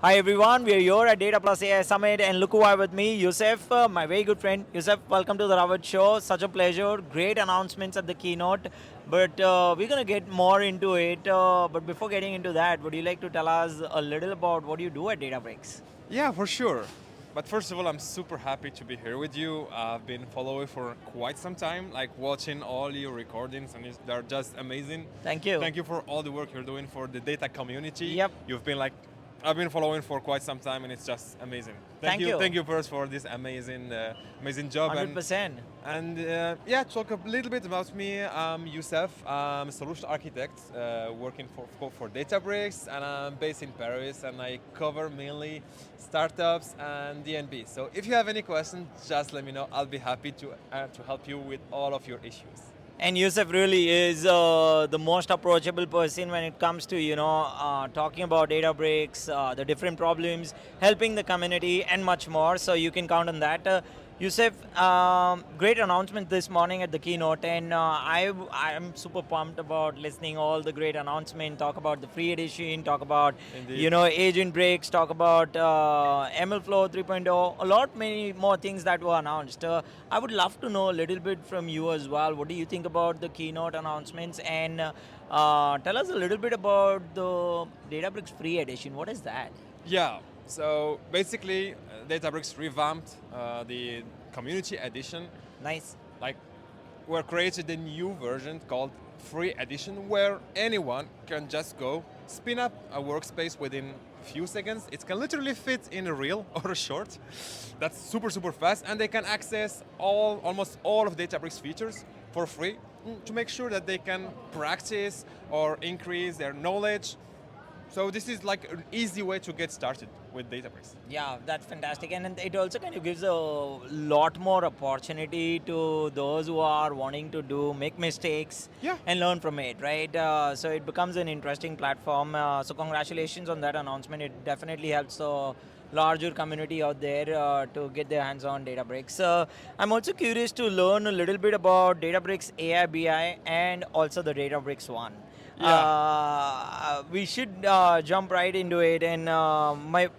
Hi everyone, we are here at Data Plus AI Summit and look who I with me, Youssef, my very good friend. Youssef, welcome to the Rawat Show. Such a pleasure. Great announcements at the keynote, but we're going to get more into it. But before getting into that, would you like to tell us a little about what you do at Databricks? Yeah, for sure. But first of all, I'm super happy to be here with you. I've been following for quite some time, like watching all your recordings, and they're just amazing. Thank you. Thank you for all the work you're doing for the data community. Yep. You've been like, I've been following for quite some time, and it's just amazing. Thank you. Thank you first for this amazing job. 100%. Yeah, talk a little bit about me. I'm Youssef. I'm a solution architect working for Databricks, and I'm based in Paris, and I cover mainly startups and DNB. So if you have any questions, just let me know. I'll be happy to help you with all of your issues. And Yusuf really is the most approachable person when it comes to talking about Databricks, the different problems, helping the community, and much more. So you can count on that. Yusuf, great announcement this morning at the keynote, and I'm super pumped about listening all the great announcement. Talk about the free edition, talk about Indeed. agent breaks, talk about MLflow 3.0, a lot many more things that were announced. I would love to know a little bit from you as well. What do you think about the keynote announcements? And tell us a little bit about the Databricks free edition. What is that? Yeah. So basically, Databricks revamped the community edition. Nice. Like, we created a new version called Free Edition, where anyone can just go spin up a workspace within few seconds. It can literally fit in a reel or a short. That's super fast, and they can access almost all of Databricks features for free to make sure that they can practice or increase their knowledge. So this is like an easy way to get started with Databricks. Yeah, that's fantastic. And it also kind of gives a lot more opportunity to those who are wanting to make mistakes Yeah. and learn from it, right? So it becomes an interesting platform. So congratulations on that announcement. It definitely helps the larger community out there to get their hands on Databricks. I'm also curious to learn a little bit about Databricks AIBI and also the Databricks One. Yeah. We should jump right into it. And my,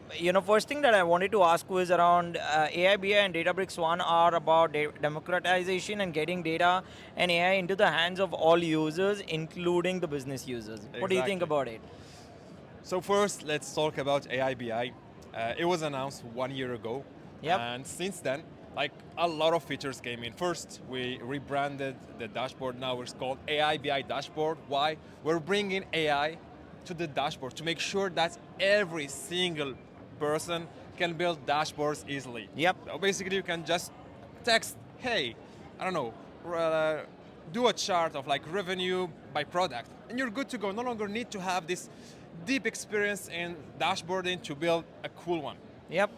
first thing that I wanted to ask was around AIBI and Databricks One are about democratization and getting data and AI into the hands of all users, including the business users. What do you think Exactly. about it? So first, let's talk about AIBI. It was announced 1 year ago, Yep. and since then, like a lot of features came in. First, we rebranded the dashboard. Now it's called AIBI dashboard. Why? We're bringing AI to the dashboard to make sure that every single person can build dashboards easily. Yep. So basically, you can just text, "Hey, I don't know, uh, do a chart of like revenue by product," and you're good to go. No longer need to have this deep experience in dashboarding to build a cool one. Yep.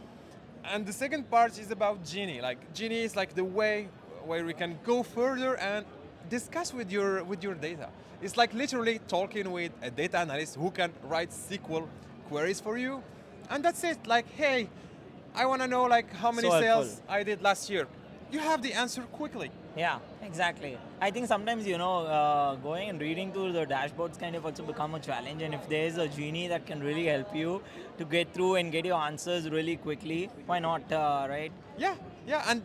And the second part is about Genie. Like Genie is like the way where we can go further and discuss with your data. It's like literally talking with a data analyst who can write SQL queries for you, and that's it. Like, hey, I want to know like how many So helpful. sales I did last year. You have the answer quickly. Yeah, exactly. I think sometimes, going and reading through the dashboards kind of also become a challenge. And if there's a genie that can really help you to get through and get your answers really quickly, why not, right? Yeah, yeah, and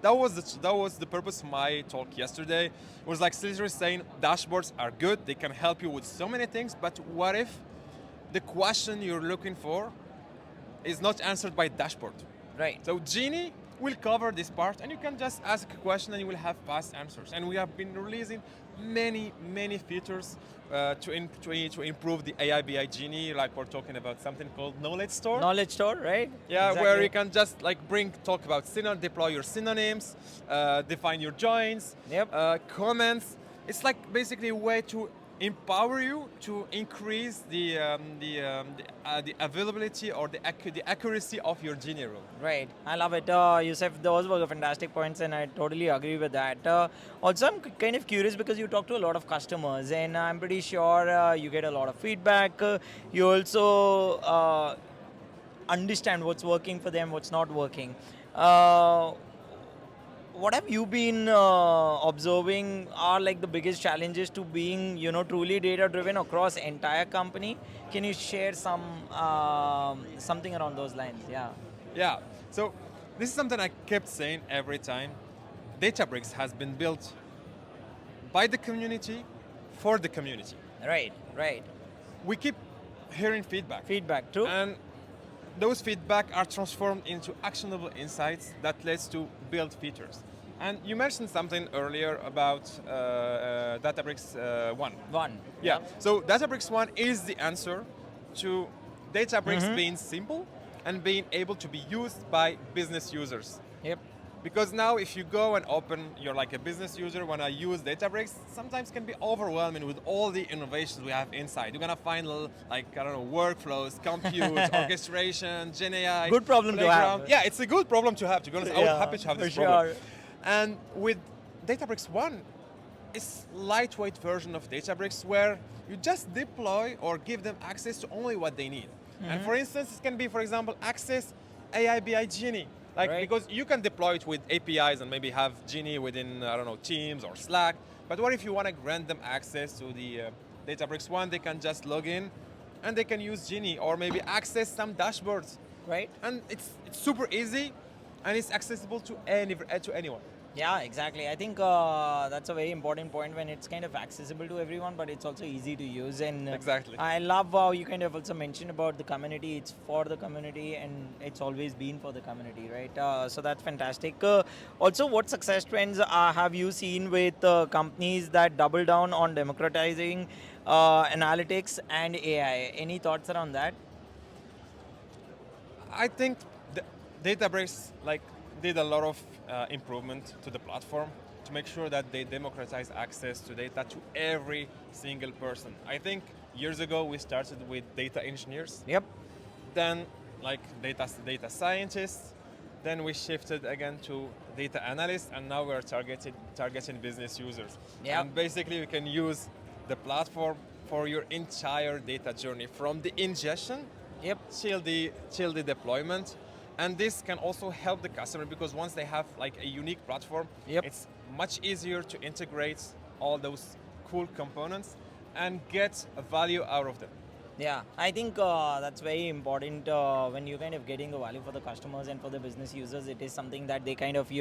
that was the purpose of my talk yesterday. It was like literally saying dashboards are good; they can help you with so many things. But what if the question you're looking for is not answered by dashboard? Right. So Genie will cover this part, and you can just ask a question, and you will have fast answers. And we have been releasing many features to improve the AIBI Genie. Like we're talking about something called Knowledge Store. Knowledge store, right? Yeah, Exactly. where you can just like talk about deploy your synonyms, define your joins, Yep. comments. It's like basically a way to empower you to increase the availability or the accuracy of your Genie rule. Right, I love it. Yusuf, those were fantastic points, and I totally agree with that. Also, I'm kind of curious because you talk to a lot of customers, and I'm pretty sure you get a lot of feedback. You also understand what's working for them, what's not working. Uh, what have you been observing are like the biggest challenges to being, truly data driven across entire company? Can you share something around those lines? Yeah. Yeah. So this is something I kept saying every time. Databricks has been built by the community for the community. Right. Right. We keep hearing feedback. Feedback. True. And those feedback are transformed into actionable insights that leads to build features. And you mentioned something earlier about Databricks One. One. Yeah. So Databricks One is the answer to Databricks being simple and being able to be used by business users. Yep. Because now if you go and open, you're like a business user, when I use Databricks, sometimes can be overwhelming with all the innovations we have inside. You're gonna find like, I don't know, workflows, compute, orchestration, Gen AI. Good problem to have. Yeah, it's a good problem to have, to be honest. I was happy to have this problem. Sure. And with Databricks One, it's lightweight version of Databricks where you just deploy or give them access to only what they need. And for instance, it can be, for example, access AIBI Genie. Like, right. Because you can deploy it with APIs and maybe have Genie within, I don't know, Teams or Slack. But what if you want to grant them access to the Databricks One? They can just log in and they can use Genie or maybe access some dashboards. Right. And it's super easy and it's accessible to anyone. Yeah, exactly. I think that's a very important point when it's kind of accessible to everyone, but it's also easy to use. And Exactly. I love how you kind of also mentioned about the community. It's for the community, and it's always been for the community, right? So that's fantastic. Also, what success trends have you seen with companies that double down on democratizing analytics and AI? Any thoughts around that? I think Databricks did a lot of improvement to the platform to make sure that they democratize access to data to every single person. I think years ago we started with data engineers. Yep. Then data scientists. Then we shifted again to data analysts, and now we're targeting business users. Yep. And basically, we can use the platform for your entire data journey, from the ingestion Yep. till the deployment. And this can also help the customer because once they have like a unique platform, Yep. it's much easier to integrate all those cool components and get a value out of them. Yeah, I think that's very important when you're kind of getting the value for the customers and for the business users. It is something that they kind of,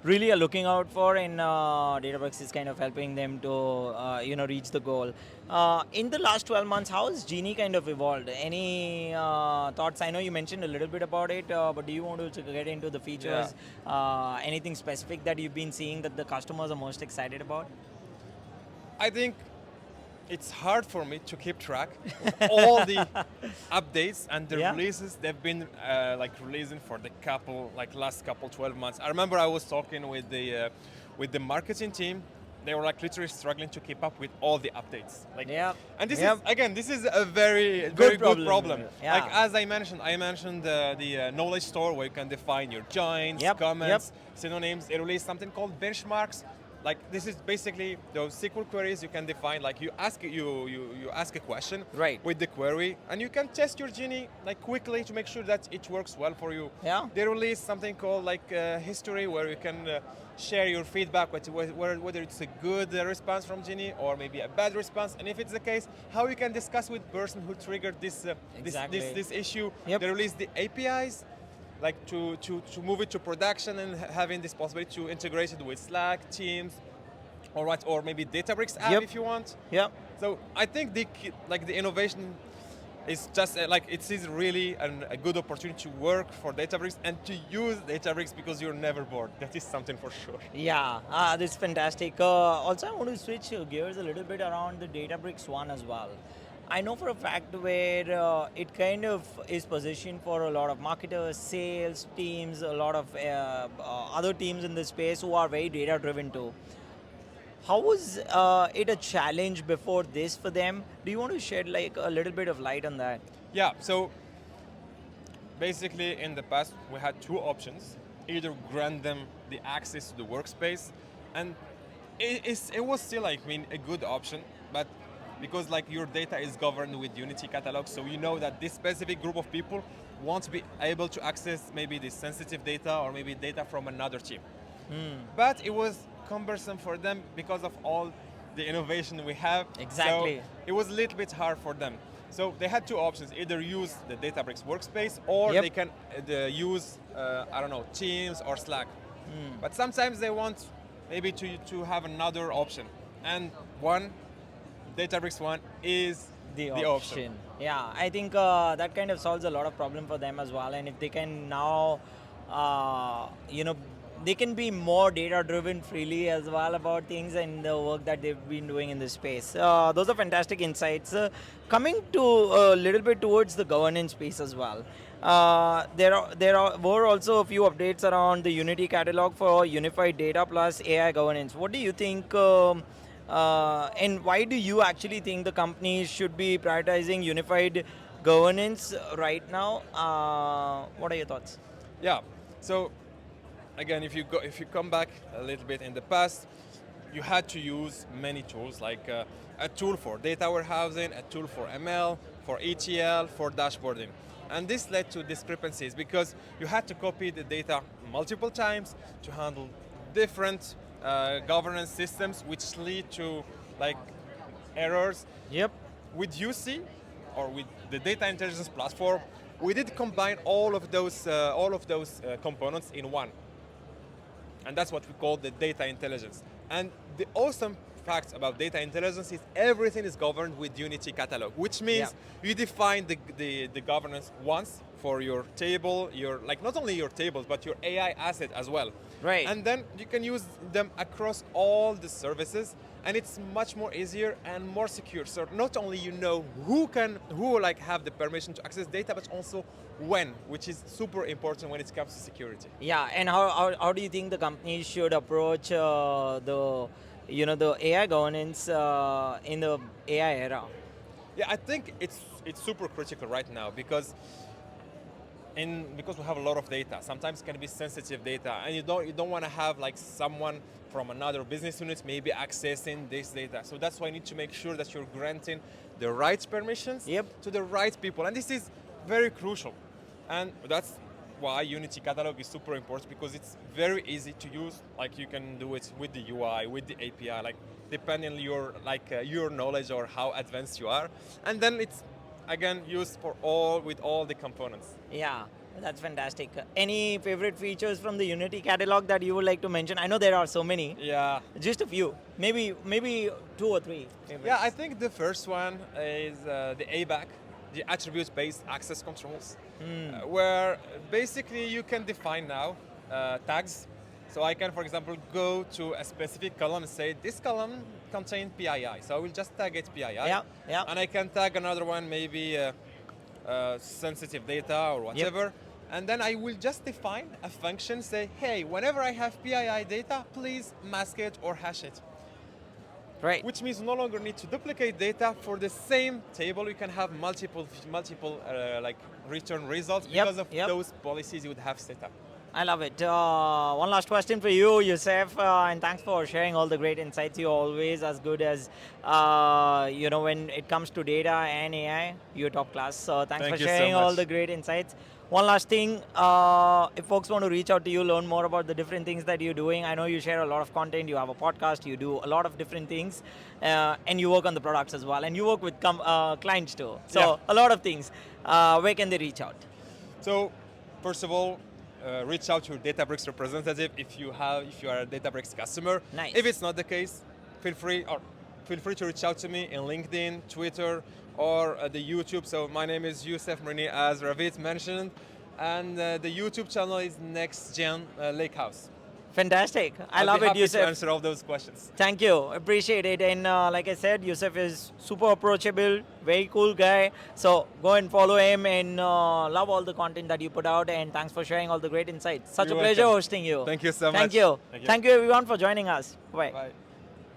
really are looking out for, and Databricks is kind of helping them to, reach the goal. In the last 12 months, how has Genie kind of evolved? Any thoughts? I know you mentioned a little bit about it, but do you want to get into the features? Anything specific that you've been seeing that the customers are most excited about? I think it's hard for me to keep track of all the updates and the releases they've been releasing for the last 12 months. I remember I was talking with the marketing team. They were literally struggling to keep up with all the updates. And this is a very good problem. Yeah. Like as I mentioned the knowledge store where you can define your joins, comments, synonyms. They released something called benchmarks. Like this is basically those SQL queries you can define. Like you ask a question with the query, and you can test your Genie quickly to make sure that it works well for you. Yeah. They released something called history, where you can share your feedback, whether it's a good response from Genie or maybe a bad response, and if it's the case, how you can discuss with the person who triggered this issue. Yep. They released the APIs. To move it to production and having this possibility to integrate it with Slack, Teams, or maybe Databricks app if you want. Yeah. So I think the innovation is just it is really a good opportunity to work for Databricks and to use Databricks because you're never bored. That is something for sure. Yeah, that's fantastic. Also, I want to switch gears a little bit around the Databricks One as well. I know for a fact where it kind of is positioned for a lot of marketers, sales teams, a lot of other teams in the space who are very data driven too. How was it a challenge before this for them? Do you want to shed a little bit of light on that? Yeah, so basically in the past we had two options. Either grant them the access to the workspace, and it was still a good option, but because your data is governed with Unity catalog, so you know that this specific group of people won't be able to access maybe the sensitive data or maybe data from another team. but it was cumbersome for them because of all the innovation we have. Exactly. So it was a little bit hard for them. So they had two options: either use the Databricks workspace, or Yep. they can use I don't know, Teams or Slack. But sometimes they want maybe to have another option, and Databricks One is The the option. Yeah, I think that kind of solves a lot of problem for them as well. And if they can now, you know, they can be more data driven freely as well about things and the work that they've been doing in this space. Those are fantastic insights. Coming to a little bit towards the governance space as well. Were also a few updates around the Unity catalog for unified data plus AI governance. What do you think? And why do you actually think the companies should be prioritizing unified governance right now? What are your thoughts? Yeah. So again, if you come back a little bit in the past, you had to use many tools, like a tool for data warehousing, a tool for ML, for ETL, for dashboarding. And this led to discrepancies because you had to copy the data multiple times to handle different governance systems, which lead to like errors. Yep. With UC, or with the data intelligence platform, we did combine all of those components in one. And that's what we call the data intelligence. And the awesome fact about data intelligence is everything is governed with Unity catalog, which means you define the governance once for your table, like not only your tables, but your AI asset as well. Right. And then you can use them across all the services, and it's much more easier and more secure. So not only you know who like have the permission to access data, but also when, which is super important when it comes to security. Yeah, and how do you think the companies should approach the AI governance in the AI era? Yeah, I think it's super critical right now because we have a lot of data. Sometimes it can be sensitive data, and you don't want to have like someone from another business unit maybe accessing this data. So that's why you need to make sure that you're granting the right permissions to the right people, and this is very crucial. And that's why Unity Catalog is super important, because it's very easy to use. Like you can do it with the UI, with the API, like depending on your knowledge or how advanced you are, and then it's again used with all the components. Yeah, that's fantastic. Any favorite features from the Unity catalog that you would like to mention? I know there are so many. Yeah. Just a few. Maybe 2 or 3 favorites. Yeah, I think the first one is the AIBI, the attribute-based access controls, where basically you can define now tags. So I can, for example, go to a specific column and say, this column contains PII. So I will just tag it PII. Yeah. And I can tag another one, maybe sensitive data or whatever. And then I will just define a function, say, hey, whenever I have PII data, please mask it or hash it. Right. Which means you no longer need to duplicate data for the same table. You can have multiple like return results because of those policies you would have set up. I love it. One last question for you, Youssef, and thanks for sharing all the great insights. You're always as good as, when it comes to data and AI, you're top class. So thanks for sharing all the great insights. One last thing, if folks want to reach out to you, learn more about the different things that you're doing. I know you share a lot of content, you have a podcast, you do a lot of different things, and you work on the products as well, and you work with clients too. So a lot of things. Where can they reach out? So first of all, reach out to your Databricks representative if you are a Databricks customer. Nice. If it's not the case, feel free to reach out to me in LinkedIn, Twitter, or the YouTube. So my name is Youssef Mrini, as Ravit mentioned, and the YouTube channel is Next Gen Lakehouse. Fantastic. I love it, Youssef. To answer all those questions. Thank you. Appreciate it. And like I said, Youssef is super approachable, very cool guy. So go and follow him, and love all the content that you put out. And thanks for sharing all the great insights. Such a pleasure hosting you. Thank you so much. Thank you. Thank you everyone for joining us. Bye. Bye.